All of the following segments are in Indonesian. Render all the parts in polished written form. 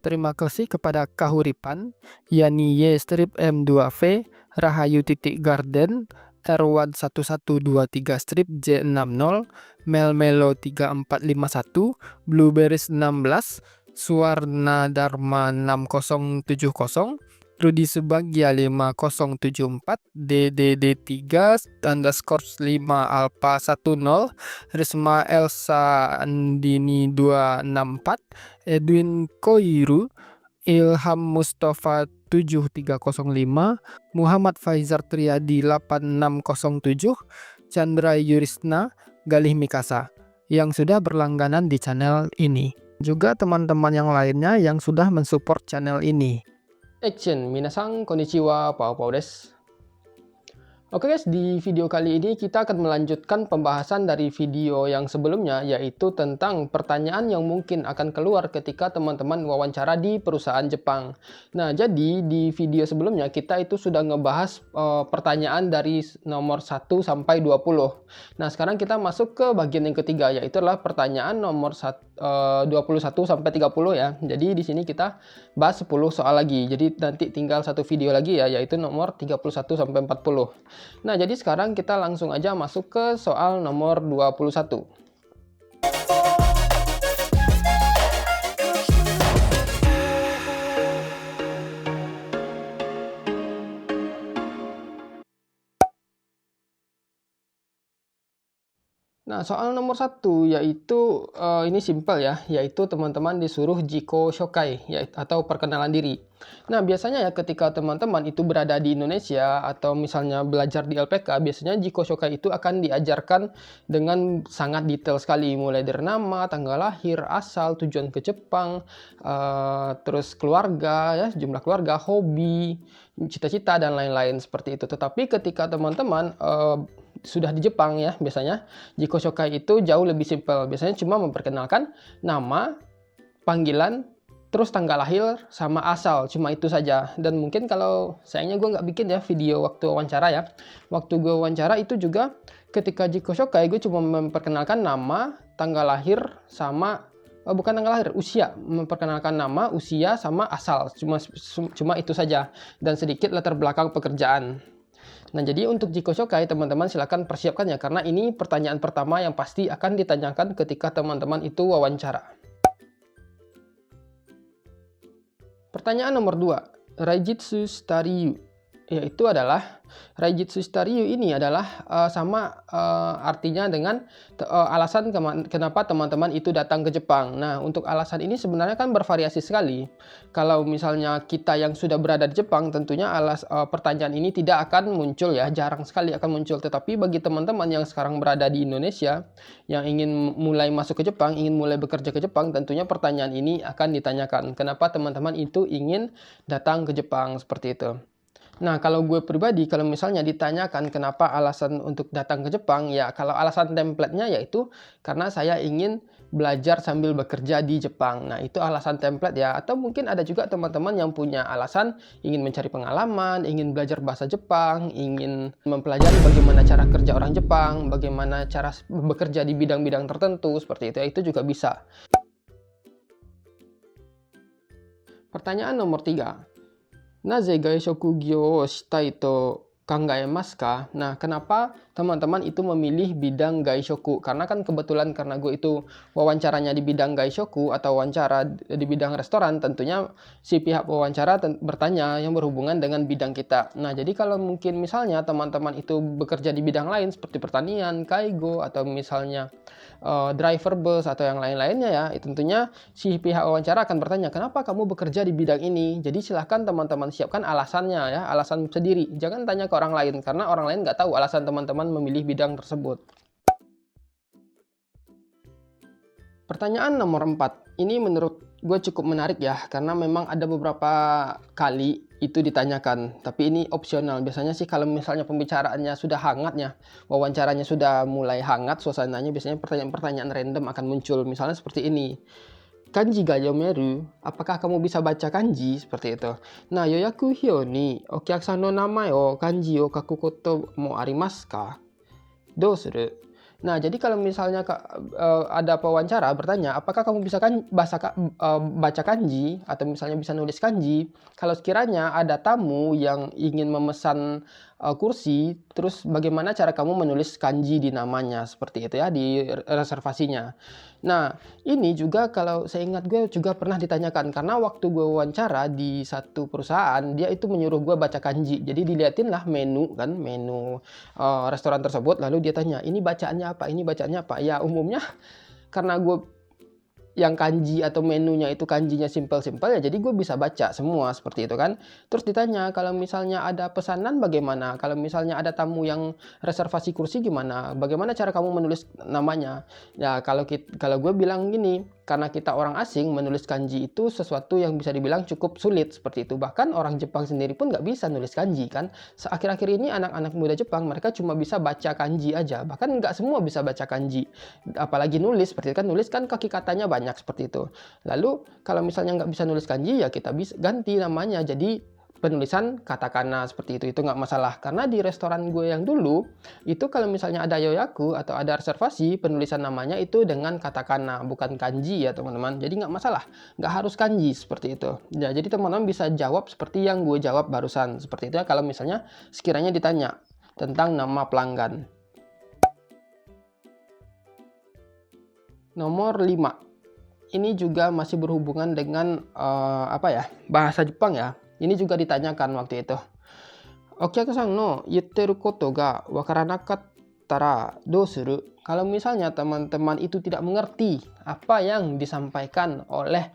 Terima kasih kepada Kahuripan, Yani Y strip M2V, Rahayu titik Garden, R11123 strip J60, Melmelo 3451, Blueberries 16, Suwarna Dharma 6070, Rudi Subagia 5074, DDD3 underscore 5 alpha 10, Risma Elsa Andini 264, Edwin Koiru, Ilham Mustafa 7305, Muhammad Faizar Triadi 8607, Chandra Yurisna, Galih Mikasa yang sudah berlangganan di channel ini. Juga teman-teman yang lainnya yang sudah mensupport channel ini. Action, minasan konnichiwa, pao desu. Oke guys, di video kali ini kita akan melanjutkan pembahasan dari video yang sebelumnya, yaitu tentang pertanyaan yang mungkin akan keluar ketika teman-teman wawancara di perusahaan Jepang. Nah, jadi di video sebelumnya kita itu sudah ngebahas pertanyaan dari nomor 1 sampai 20. Nah, sekarang kita masuk ke bagian yang ketiga, yaitu adalah pertanyaan nomor 21 sampai 30 ya. Jadi di sini kita bahas 10 soal lagi. Jadi nanti tinggal satu video lagi ya, yaitu nomor 31 sampai 40. Nah, jadi sekarang kita langsung aja masuk ke soal nomor 21. Nah, soal nomor 1 yaitu ini simpel ya, yaitu teman-teman disuruh Jiko Shokai atau perkenalan diri. Nah, biasanya ya ketika teman-teman itu berada di Indonesia atau misalnya belajar di LPK, biasanya Jiko Shokai itu akan diajarkan dengan sangat detail sekali, mulai dari nama, tanggal lahir, asal, tujuan ke Jepang, terus keluarga ya, jumlah keluarga, hobi, cita-cita dan lain-lain seperti itu. Tetapi ketika teman-teman sudah di Jepang ya, biasanya Jiko Shokai itu jauh lebih simpel. Biasanya cuma memperkenalkan nama, panggilan, terus tanggal lahir, sama asal. Cuma itu saja. Dan mungkin kalau sayangnya gue nggak bikin ya video waktu wawancara ya. Waktu gue wawancara itu juga ketika Jiko Shokai gue cuma memperkenalkan nama, tanggal lahir, sama bukan tanggal lahir, usia. Memperkenalkan nama, usia, sama asal. Cuma itu saja. Dan sedikit latar belakang pekerjaan. Nah, jadi untuk Jiko Shokai, teman-teman silakan persiapkan ya, karena ini pertanyaan pertama yang pasti akan ditanyakan ketika teman-teman itu wawancara. Pertanyaan nomor 2, Raijitsu Staryu, yaitu adalah Raijitsu Staryu ini adalah artinya dengan alasan kenapa teman-teman itu datang ke Jepang. Nah, untuk alasan ini sebenarnya kan bervariasi sekali. Kalau misalnya kita yang sudah berada di Jepang, tentunya pertanyaan ini tidak akan muncul ya, jarang sekali akan muncul. Tetapi bagi teman-teman yang sekarang berada di Indonesia, yang ingin mulai masuk ke Jepang, ingin mulai bekerja ke Jepang, tentunya pertanyaan ini akan ditanyakan. Kenapa teman-teman itu ingin datang ke Jepang, seperti itu. Nah, kalau gue pribadi, kalau misalnya ditanyakan kenapa alasan untuk datang ke Jepang, ya kalau alasan template-nya yaitu karena saya ingin belajar sambil bekerja di Jepang. Nah, itu alasan template ya. Atau mungkin ada juga teman-teman yang punya alasan ingin mencari pengalaman, ingin belajar bahasa Jepang, ingin mempelajari bagaimana cara kerja orang Jepang, bagaimana cara bekerja di bidang-bidang tertentu, seperti itu. Itu juga bisa. Pertanyaan nomor 3. Naze gaishoku gyo o shitai to kangaemasu ka? Nah, kenapa teman-teman itu memilih bidang gaishoku? Karena kan kebetulan karena gue itu wawancaranya di bidang gaishoku atau wawancara di bidang restoran, tentunya si pihak wawancara bertanya yang berhubungan dengan bidang kita. Nah, jadi kalau mungkin misalnya teman-teman itu bekerja di bidang lain seperti pertanian, kaigo, atau misalnya driver bus atau yang lain-lainnya ya, tentunya si pihak wawancara akan bertanya, kenapa kamu bekerja di bidang ini? Jadi silahkan teman-teman siapkan alasannya ya, alasan sendiri. Jangan tanya ke orang lain, karena orang lain nggak tahu alasan teman-teman memilih bidang tersebut. Pertanyaan nomor 4. Ini menurut gue cukup menarik ya, karena memang ada beberapa kali itu ditanyakan, tapi ini opsional. Biasanya sih kalau misalnya pembicaraannya sudah hangatnya, wawancaranya sudah mulai hangat suasananya, biasanya pertanyaan-pertanyaan random akan muncul. Misalnya seperti ini. Kanji ga yomeru? Apakah kamu bisa baca kanji? Seperti itu. Nah, yoyaku hyo ni okyakusan no namae o kanji o kaku koto mo arimasu ka? Dou suru? Nah, jadi kalau misalnya ada pewawancara bertanya, "Apakah kamu bisa kan baca kanji atau misalnya bisa nulis kanji?" Kalau sekiranya ada tamu yang ingin memesan, kursi, terus bagaimana cara kamu menulis kanji di namanya, seperti itu ya, di reservasinya. Nah, ini juga kalau saya ingat gue juga pernah ditanyakan, karena waktu gue wawancara di satu perusahaan, dia itu menyuruh gue baca kanji. Jadi diliatin lah menu kan, menu restoran tersebut, lalu dia tanya, "Ini bacaannya apa? Ini bacaannya apa?" Ya umumnya karena gue yang kanji atau menunya itu kanjinya simpel-simpel ya, jadi gue bisa baca semua seperti itu kan. Terus ditanya, "Kalau misalnya ada pesanan bagaimana? Kalau misalnya ada tamu yang reservasi kursi gimana? Bagaimana cara kamu menulis namanya?" Ya kalau gue bilang gini, karena kita orang asing, menulis kanji itu sesuatu yang bisa dibilang cukup sulit seperti itu. Bahkan orang Jepang sendiri pun nggak bisa nulis kanji kan. Akhir-akhir ini anak-anak muda Jepang mereka cuma bisa baca kanji aja. Bahkan nggak semua bisa baca kanji. Apalagi nulis, seperti itu kan, nulis kan kaki katanya banyak seperti itu. Lalu kalau misalnya nggak bisa nulis kanji ya kita bisa ganti namanya jadi penulisan katakana seperti itu nggak masalah. Karena di restoran gue yang dulu, itu kalau misalnya ada yoyaku atau ada reservasi, penulisan namanya itu dengan katakana, bukan kanji ya teman-teman. Jadi nggak masalah, nggak harus kanji seperti itu. Ya, jadi teman-teman bisa jawab seperti yang gue jawab barusan, seperti itu ya kalau misalnya sekiranya ditanya tentang nama pelanggan. Nomor 5. Ini juga masih berhubungan dengan, bahasa Jepang ya. Ini juga ditanyakan waktu itu. "Okiaku-san no yutteru koto ga wakaranakattara dou suru?" Kalau misalnya teman-teman itu tidak mengerti apa yang disampaikan oleh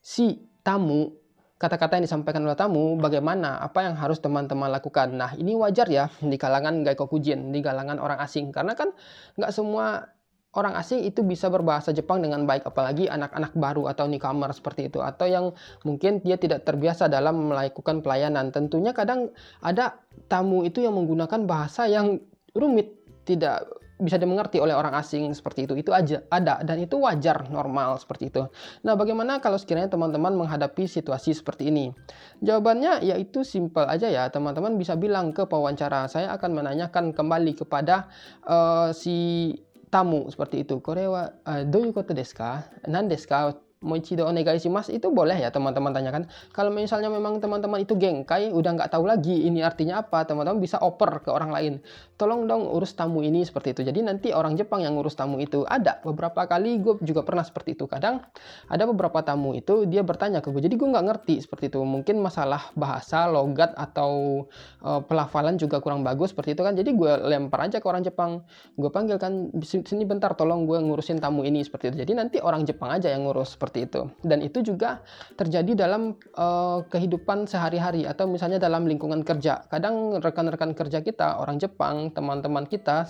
si tamu, kata-kata yang disampaikan oleh tamu, bagaimana, apa yang harus teman-teman lakukan. Nah, ini wajar ya di kalangan gaikokujin, di kalangan orang asing. Karena kan nggak semua orang asing itu bisa berbahasa Jepang dengan baik, apalagi anak-anak baru atau newcomer seperti itu, atau yang mungkin dia tidak terbiasa dalam melakukan pelayanan. Tentunya kadang ada tamu itu yang menggunakan bahasa yang rumit, tidak bisa dimengerti oleh orang asing seperti itu aja ada, dan itu wajar, normal seperti itu. Nah, bagaimana kalau sekiranya teman-teman menghadapi situasi seperti ini? Jawabannya yaitu simpel aja ya, teman-teman bisa bilang ke pewawancara, "Saya akan menanyakan kembali kepada si tamu seperti itu. Korewa doyu koto desu ka? Nan desu ka? Moichido onegai shimasu." Itu boleh ya teman-teman tanyakan. Kalau misalnya memang teman-teman itu gengkai, udah nggak tahu lagi ini artinya apa, teman-teman bisa oper ke orang lain. "Tolong dong urus tamu ini," seperti itu. Jadi nanti orang Jepang yang ngurus tamu itu. Ada beberapa kali gue juga pernah seperti itu. Kadang ada beberapa tamu itu dia bertanya ke gue. Jadi gue nggak ngerti seperti itu. Mungkin masalah bahasa, logat atau pelafalan juga kurang bagus seperti itu kan. Jadi gue lempar aja ke orang Jepang. Gue panggil kan, "Sini bentar, tolong gue ngurusin tamu ini," seperti itu. Jadi nanti orang Jepang aja yang ngurus seperti itu. Dan itu juga terjadi dalam kehidupan sehari-hari atau misalnya dalam lingkungan kerja. Kadang rekan-rekan kerja kita orang Jepang, teman-teman kita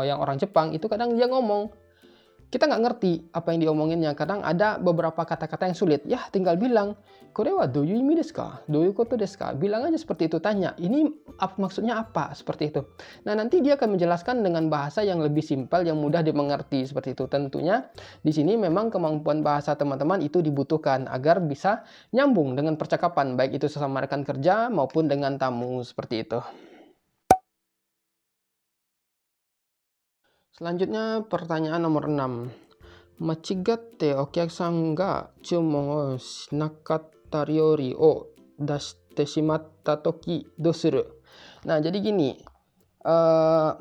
yang orang Jepang itu kadang dia ngomong, kita nggak ngerti apa yang diomonginnya. Kadang ada beberapa kata-kata yang sulit. Ya tinggal bilang, "Kore wa doyu imi desu ka? Doyu koto desu ka?" Bilang aja seperti itu, tanya, "Ini maksudnya apa?" Seperti itu. Nah, nanti dia akan menjelaskan dengan bahasa yang lebih simpel, yang mudah dimengerti seperti itu. Tentunya di sini memang kemampuan bahasa teman-teman itu dibutuhkan agar bisa nyambung dengan percakapan, baik itu sesama rekan kerja maupun dengan tamu seperti itu. Selanjutnya pertanyaan nomor 6. "Machigatte okiakusan ga chumon o shinakatta ryori o dashite shimatta toki dou suru?" Nah, jadi gini, eh,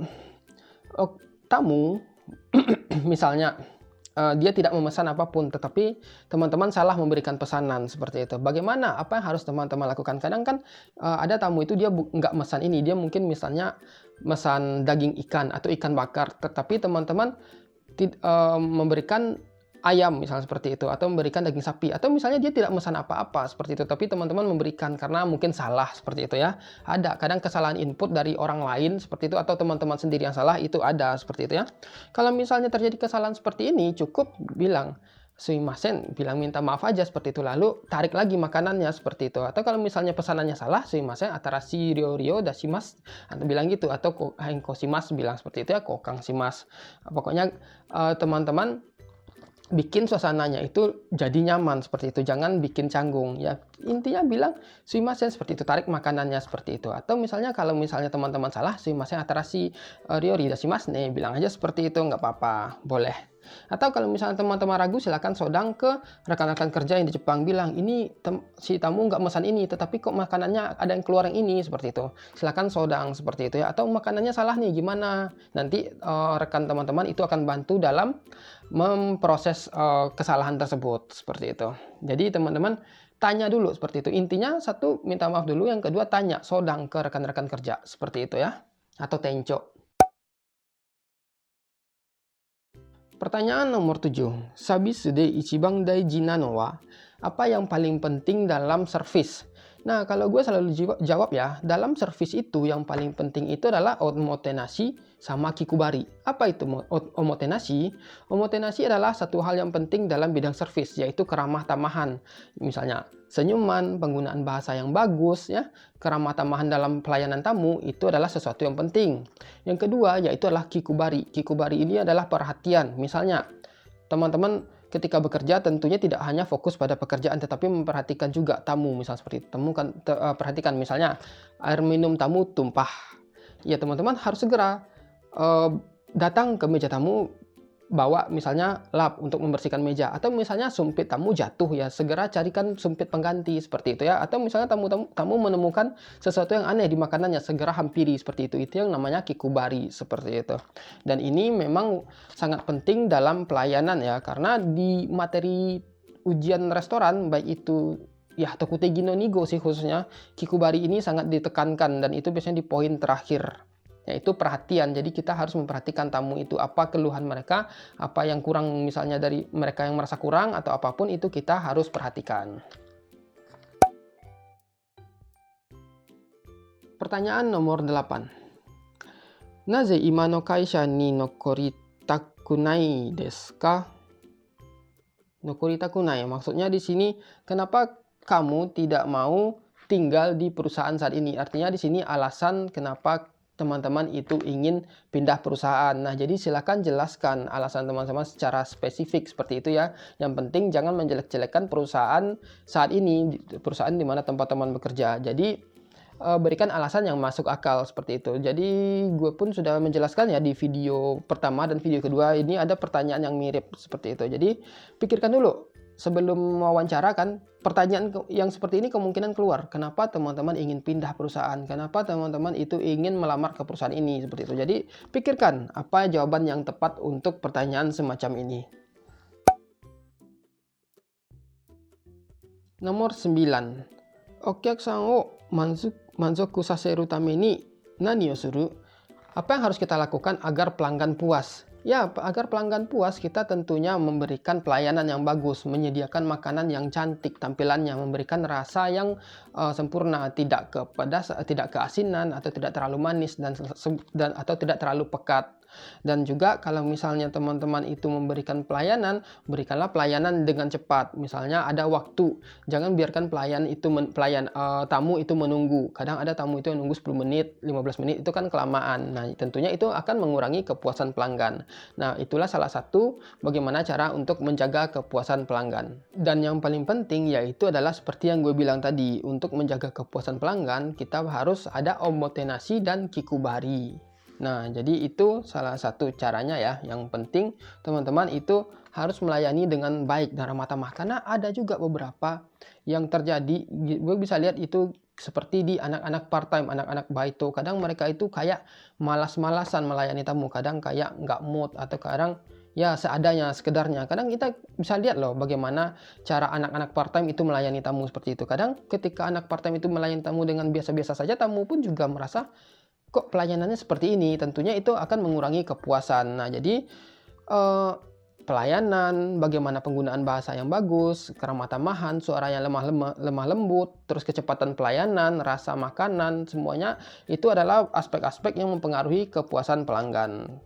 tamu misalnya dia tidak memesan apapun, tetapi teman-teman salah memberikan pesanan seperti itu. Bagaimana? Apa yang harus teman-teman lakukan? Kadang kan ada tamu itu dia nggak mesan ini, dia mungkin misalnya mesan daging ikan atau ikan bakar, tetapi teman-teman memberikan ayam misalnya seperti itu, atau memberikan daging sapi, atau misalnya dia tidak mesan apa-apa seperti itu, tapi teman-teman memberikan karena mungkin salah seperti itu ya. Ada kadang kesalahan input dari orang lain seperti itu, atau teman-teman sendiri yang salah, itu ada seperti itu ya. Kalau misalnya terjadi kesalahan seperti ini, cukup bilang sumimasen, bilang minta maaf aja seperti itu, lalu tarik lagi makanannya seperti itu. Atau kalau misalnya pesanannya salah, sumimasen atarashi ryo dashimasu, atau bilang gitu, atau henko shimasu, bilang seperti itu ya, kokang shimasu. Pokoknya teman-teman bikin suasananya itu jadi nyaman seperti itu, jangan bikin canggung. Ya intinya bilang sumimasen seperti itu, tarik makanannya seperti itu. Atau misalnya kalau misalnya teman-teman salah, sumimasen atarashi ryori dashimasu ne, bilang aja seperti itu, nggak apa-apa, boleh. Atau kalau misalnya teman-teman ragu, silakan sodang ke rekan-rekan kerja yang di Jepang, bilang ini si tamu nggak mesan ini, tetapi kok makanannya ada yang keluar yang ini, seperti itu. Silakan sodang seperti itu ya. Atau makanannya salah nih, gimana? Nanti rekan teman-teman itu akan bantu dalam memproses kesalahan tersebut, seperti itu. Jadi teman-teman tanya dulu seperti itu. Intinya satu, minta maaf dulu, yang kedua tanya, sodang ke rekan-rekan kerja, seperti itu ya. Atau tenco. Pertanyaan nomor 7. Sabisu de ichibang daiji nano wa, apa yang paling penting dalam servis? Nah, kalau gue selalu jawab ya, dalam servis itu yang paling penting itu adalah omotenashi sama kikubari. Apa itu omotenashi? Omotenashi adalah satu hal yang penting dalam bidang servis, yaitu keramah tamahan. Misalnya senyuman, penggunaan bahasa yang bagus, ya, keramah tamahan dalam pelayanan tamu itu adalah sesuatu yang penting. Yang kedua yaitu adalah kikubari. Kikubari ini adalah perhatian. Misalnya teman-teman ketika bekerja tentunya tidak hanya fokus pada pekerjaan, tetapi memperhatikan juga tamu. Misal seperti itu, perhatikan misalnya air minum tamu tumpah, ya teman-teman harus segera datang ke meja tamu, bawa misalnya lap untuk membersihkan meja. Atau misalnya sumpit tamu jatuh, ya segera carikan sumpit pengganti, seperti itu ya. Atau misalnya tamu menemukan sesuatu yang aneh di makanannya, segera hampiri, seperti itu. Itu yang namanya kikubari, seperti itu. Dan ini memang sangat penting dalam pelayanan ya, karena di materi ujian restoran, baik itu ya Tokutegi no Nigo sih khususnya, kikubari ini sangat ditekankan, dan itu biasanya di poin terakhir, yaitu perhatian. Jadi kita harus memperhatikan tamu itu, apa keluhan mereka, apa yang kurang misalnya dari mereka yang merasa kurang atau apapun itu kita harus perhatikan. Pertanyaan nomor 8. Naze ima no kaisha ni nokoritaku nai desu ka? Nokoritaku nai, maksudnya di sini kenapa kamu tidak mau tinggal di perusahaan saat ini? Artinya di sini alasan kenapa teman-teman itu ingin pindah perusahaan. Nah, jadi silakan jelaskan alasan teman-teman secara spesifik seperti itu ya. Yang penting jangan menjelek-jelekan perusahaan saat ini, perusahaan di mana tempat teman bekerja. Jadi berikan alasan yang masuk akal seperti itu. Jadi gue pun sudah menjelaskan ya di video pertama dan video kedua, ini ada pertanyaan yang mirip seperti itu. Jadi pikirkan dulu sebelum wawancara kan, pertanyaan yang seperti ini kemungkinan keluar. Kenapa teman-teman ingin pindah perusahaan? Kenapa teman-teman itu ingin melamar ke perusahaan ini? Seperti itu. Jadi pikirkan apa jawaban yang tepat untuk pertanyaan semacam ini. Nomor 9. Okyaksan o manzoku saseru tame ni nani o suru? Apa yang harus kita lakukan agar pelanggan puas? Ya, agar pelanggan puas, kita tentunya memberikan pelayanan yang bagus, menyediakan makanan yang cantik tampilannya, memberikan rasa yang sempurna, tidak keasinan atau tidak terlalu manis dan atau tidak terlalu pekat. Dan juga kalau misalnya teman-teman itu memberikan pelayanan, berikanlah pelayanan dengan cepat. Misalnya ada waktu, jangan biarkan tamu itu menunggu. Kadang ada tamu itu yang nunggu 10 menit, 15 menit, itu kan kelamaan. Nah, tentunya itu akan mengurangi kepuasan pelanggan. Nah, itulah salah satu bagaimana cara untuk menjaga kepuasan pelanggan. Dan yang paling penting yaitu adalah seperti yang gue bilang tadi, untuk menjaga kepuasan pelanggan, kita harus ada omotenashi dan kikubari. Nah, jadi itu salah satu caranya ya. Yang penting teman-teman itu harus melayani dengan baik dan ramah tamah. Karena ada juga beberapa yang terjadi, gue bisa lihat itu seperti di anak-anak part-time, anak-anak baito. Kadang mereka itu kayak malas-malasan melayani tamu. Kadang kayak nggak mood, atau kadang ya seadanya, sekedarnya. Kadang kita bisa lihat loh bagaimana cara anak-anak part-time itu melayani tamu seperti itu. Kadang ketika anak part-time itu melayani tamu dengan biasa-biasa saja, tamu pun juga merasa kok pelayanannya seperti ini. Tentunya itu akan mengurangi kepuasan. Nah, jadi pelayanan, bagaimana penggunaan bahasa yang bagus, keramah tamahan, suara yang lemah lembut, terus kecepatan pelayanan, rasa makanan, semuanya itu adalah aspek-aspek yang mempengaruhi kepuasan pelanggan.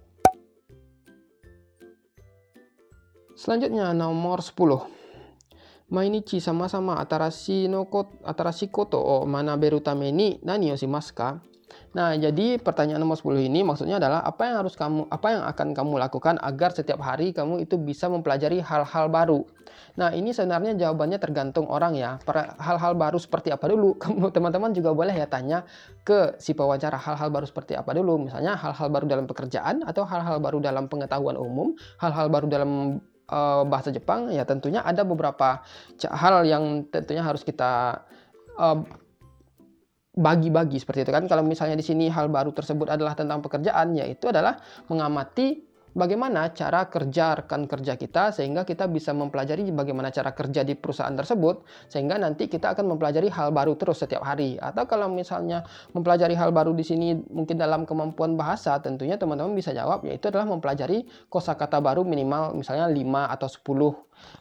Selanjutnya nomor 10. Mainichi sama-sama atarashi koto o manaberu tame ni nani o shimasu ka? Nah, jadi pertanyaan nomor 10 ini maksudnya adalah apa yang akan kamu lakukan agar setiap hari kamu itu bisa mempelajari hal-hal baru. Nah, ini sebenarnya jawabannya tergantung orang ya. Hal-hal baru seperti apa dulu? Teman-teman juga boleh ya tanya ke si pewawancara hal-hal baru seperti apa dulu. Misalnya hal-hal baru dalam pekerjaan atau hal-hal baru dalam pengetahuan umum, hal-hal baru dalam bahasa Jepang. Ya, tentunya ada beberapa hal yang tentunya harus kita eh, bagi-bagi seperti itu kan. Kalau misalnya di sini hal baru tersebut adalah tentang pekerjaan, yaitu adalah mengamati bagaimana cara kerja rekan kerja kita sehingga kita bisa mempelajari bagaimana cara kerja di perusahaan tersebut sehingga nanti kita akan mempelajari hal baru terus setiap hari. Atau kalau misalnya mempelajari hal baru di sini mungkin dalam kemampuan bahasa, tentunya teman-teman bisa jawab yaitu adalah mempelajari kosakata baru minimal misalnya 5 atau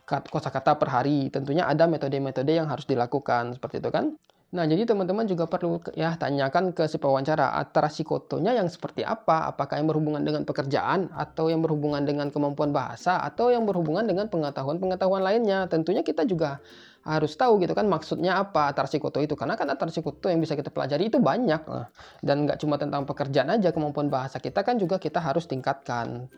10 kosakata per hari. Tentunya ada metode-metode yang harus dilakukan seperti itu kan. Nah, jadi teman-teman juga perlu ya tanyakan ke si pewawancara antara psikotonya yang seperti apa, apakah yang berhubungan dengan pekerjaan atau yang berhubungan dengan kemampuan bahasa atau yang berhubungan dengan pengetahuan-pengetahuan lainnya. Tentunya kita juga harus tahu gitu kan maksudnya apa antara psikoto itu, karena kan antara psikoto yang bisa kita pelajari itu banyak dan nggak cuma tentang pekerjaan aja, kemampuan bahasa kita kan juga kita harus tingkatkan.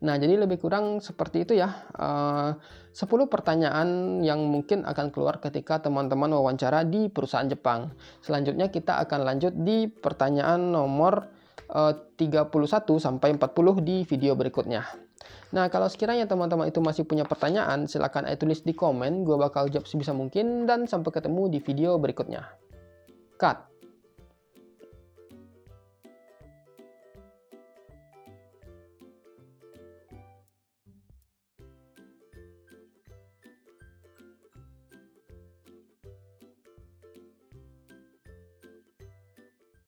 Nah, jadi lebih kurang seperti itu ya, 10 pertanyaan yang mungkin akan keluar ketika teman-teman wawancara di perusahaan Jepang. Selanjutnya kita akan lanjut di pertanyaan nomor 31 sampai 40 di video berikutnya. Nah, kalau sekiranya teman-teman itu masih punya pertanyaan, silakan tulis di komen, gue bakal jawab sebisa mungkin dan sampai ketemu di video berikutnya. Cut.